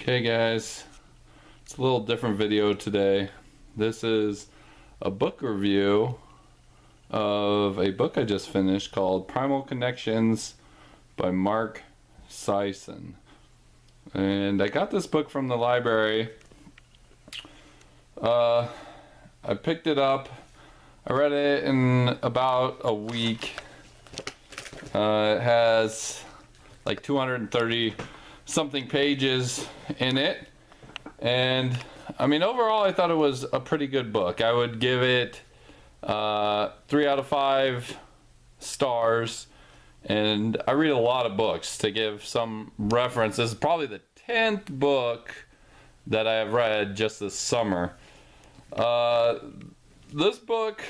Okay guys, it's a little different video today. This is a book review of a book I just finished called Primal Connections by Mark Sisson. And I got this book from the library. I picked it up. I read it in about a week. It has like 230 something pages in it, and I mean overall I thought it was a pretty good book. I would give it 3 out of 5 stars, and I read a lot of books. To give some reference, this is probably the 10th book that I have read just this summer. This book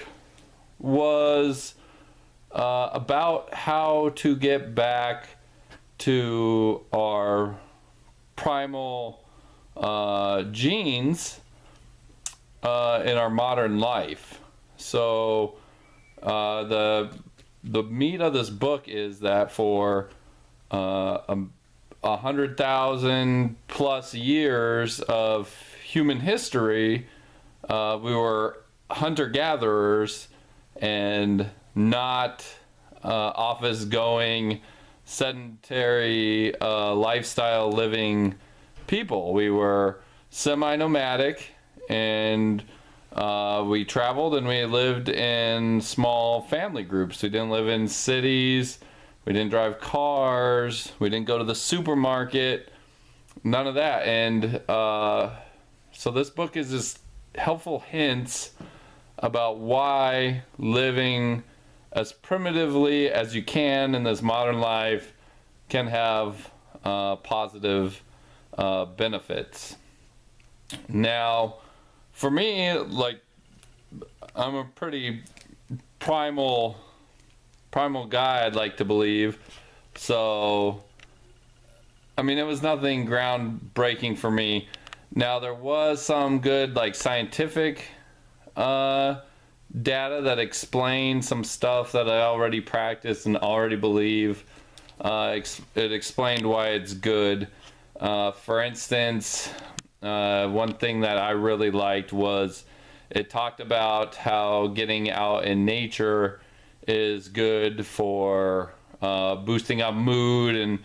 was about how to get back to our primal genes in our modern life. So the meat of this book is that for 100,000 plus years of human history, we were hunter-gatherers and not office-going, sedentary lifestyle living people. We were semi-nomadic, and we traveled and we lived in small family groups. We didn't live in cities, we didn't drive cars, we didn't go to the supermarket, none of that. And so this book is just helpful hints about why living as primitively as you can in this modern life can have positive benefits. Now, for me, like, I'm a pretty primal guy, I'd like to believe. So, I mean, it was nothing groundbreaking for me. Now, there was some good, like, scientific data that explained some stuff that I already practice and already believe. It explained why it's good. For instance, one thing that I really liked was it talked about how getting out in nature is good for boosting up mood and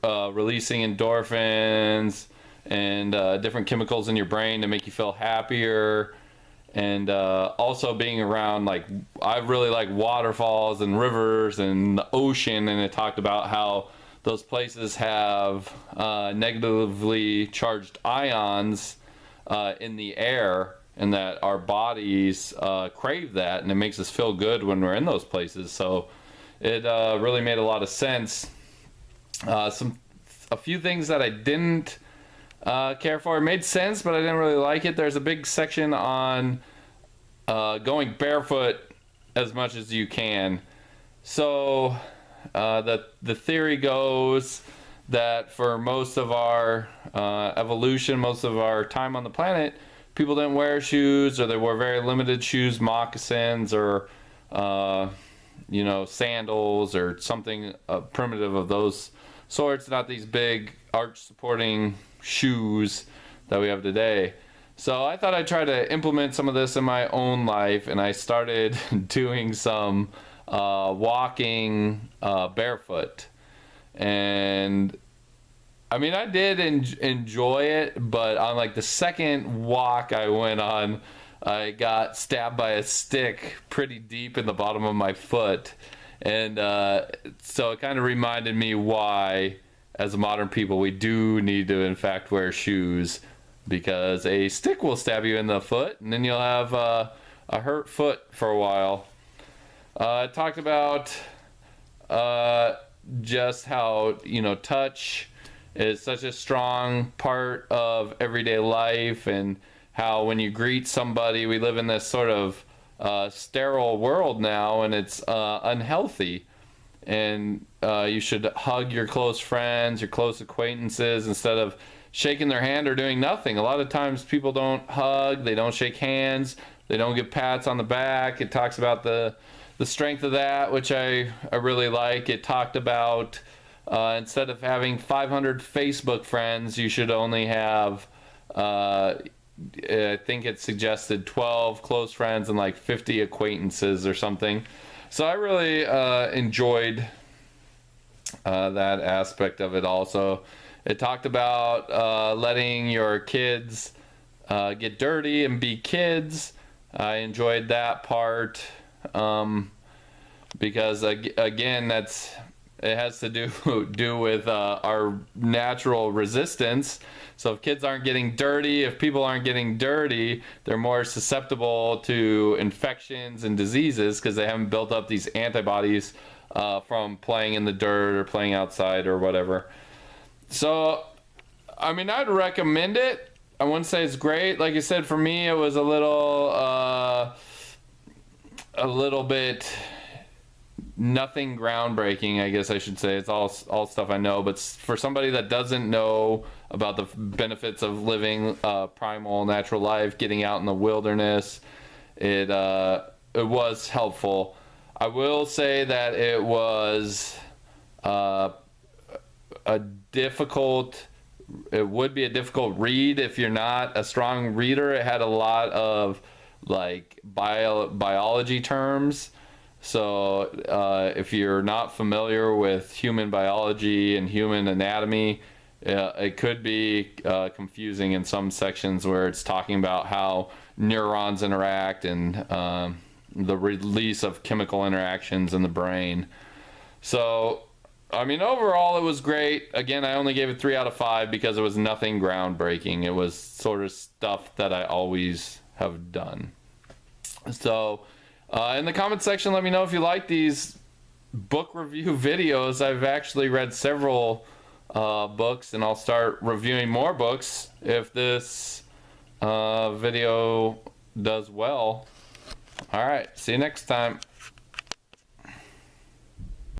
releasing endorphins and different chemicals in your brain to make you feel happier. And also being around, like, I really like waterfalls and rivers and the ocean, and it talked about how those places have negatively charged ions in the air, and that our bodies crave that, and it makes us feel good when we're in those places. So it really made a lot of sense. A few things that I didn't care for. It made sense, but I didn't really like it. There's a big section on going barefoot as much as you can. So the theory goes that for most of our evolution, most of our time on the planet, people didn't wear shoes, or they wore very limited shoes, moccasins, or sandals, or something primitive of those sorts, not these big arch supporting shoes that we have today. So I thought I'd try to implement some of this in my own life, and I started doing some walking barefoot. And I mean, I did enjoy it, but on like the second walk I went on, I got stabbed by a stick pretty deep in the bottom of my foot. And so it kind of reminded me why, as modern people, we do need to in fact wear shoes, because a stick will stab you in the foot and then you'll have a hurt foot for a while. I talked about just how, touch is such a strong part of everyday life, and how when you greet somebody, we live in this sort of sterile world now, and it's unhealthy. And you should hug your close friends, your close acquaintances, instead of shaking their hand or doing nothing. A lot of times people don't hug, they don't shake hands, they don't give pats on the back. It talks about the strength of that, which I really like. It talked about Instead of having 500 Facebook friends, you should only have, I think it suggested 12 close friends and like 50 acquaintances or something. So I really enjoyed that aspect of it also. It talked about letting your kids get dirty and be kids. I enjoyed that part because again, it has to do with our natural resistance. So if kids aren't getting dirty, if people aren't getting dirty, they're more susceptible to infections and diseases because they haven't built up these antibodies from playing in the dirt or playing outside or whatever. So, I mean, I'd recommend it. I wouldn't say it's great. Like I said, for me, it was a little bit nothing groundbreaking, I guess I should say. It's all stuff I know, but for somebody that doesn't know about the benefits of living primal natural life, getting out in the wilderness, it was helpful. I will say that it was it would be a difficult read if you're not a strong reader. It had a lot of like biology terms. So if you're not familiar with human biology and human anatomy, it could be confusing in some sections where it's talking about how neurons interact and the release of chemical interactions in the brain. So, I mean, overall it was great. Again, I only gave it 3 out of 5 because it was nothing groundbreaking. It was sort of stuff that I always have done. So, in the comment section, let me know if you like these book review videos. I've actually read several books, and I'll start reviewing more books if this video does well. All right, see you next time.